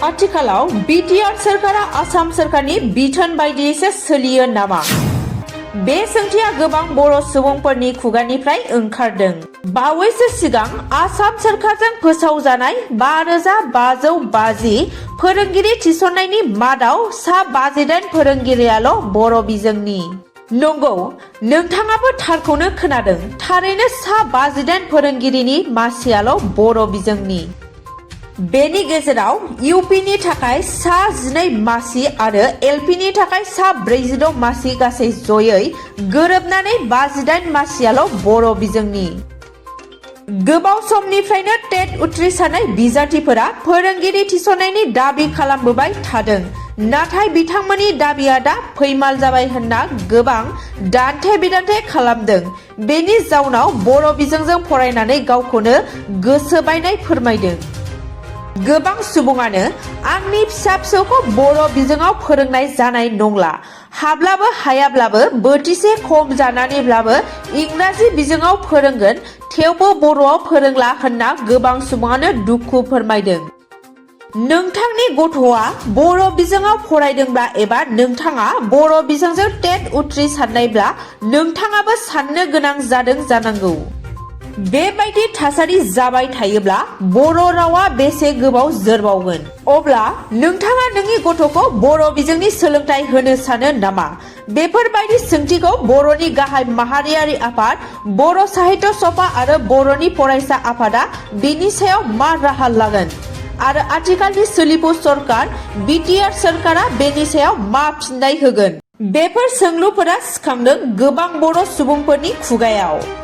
आथिखालाव बिटिआर सोरखारा आसाम सोरखारनि बिथोन बायदियैसो सोलियो नामा? बे सोंथिया गोबां बर' सुबुंफोरनि खुगानिफ्राय ओंखारदों। बावैसो सिगां आसाम सोरखारजों फोसावजानाय 5,550 फोरोंगिरि थिसननायनि मादाव सा 58 फोरोंगिरियाल' बर' बिजोंनि। नंगौ, नोंथाङाबो थारखौनो खोनादों। थारैनो सा 58 फोरोंगिरिनि मासियाल' बर' बिजोंनि। बेनि गेजेराव इउपिनि थाखाय सा 12 मासि आरो एलपिनि थाखाय सा 46 मासि गासै जयै गोरोबनानै 58 मासियाल' बर' बिजोंनि। गोबाव समनिफ्रायनो टेट उथ्रिसारनाय बिजाथिफोरा फोरोंगिरि थिसननायनि दाबि खालामबोबाय थादों। नाथाय बिथांमोननि दाबिया दा फैमाल जाबाय होनना गोबां दान्थे बिदान्थे खालामदों। बेनि जाउनाव बर' बिजोंजों फरायनानै गावखौनो गोसो बायनाय फोरमायदों। गोबां सुबुङानो आंनि फिसा फिसौखौ बर' बिजोङाव फोरोंनाय जानाय नंला, हाब्लाबो हायाब्लाबो बोथिसे खम जानानैब्लाबो इंराजि बिजोङाव फोरोंगोन, थेवबो बर'आव फोरोंला होनना गोबां सुबुङानो दुखु फोरमायदों। नोंथांनि गथ'आ बर' बिजोङाव फरायदोंब्ला एबा नोंथाङा बर' बिजोंजों टेट उथ्रिसारनायब्ला नोंथाङाबो साननो गोनां जादों जानांगौ। बेबायदि थासारि जाबाय थायोब्ला बर' रावा बेसे गोबाव जोरबावगोन? अब्ला नोंथाङा नोंनि गथ'खौ बर' बिजोंनि सोलोंथाइ होनो सानो नामा? बेफोरबायदि सोंथिखौ बर'नि गाहाय माहारियारि आफाद, बर' साहित्य सभा आरो बर'नि फरायसा आफादा बेनि सायाव मा राहा लागोन? आरो आथिखालनि सोलिफु सरकार बिटिआर सोरखारा बेनि सायाव मा फिननाय होगोन? बेफोर सोंलुफोरा सिखांदों गोबां बर' सुबुंफोरनि खुगायाव।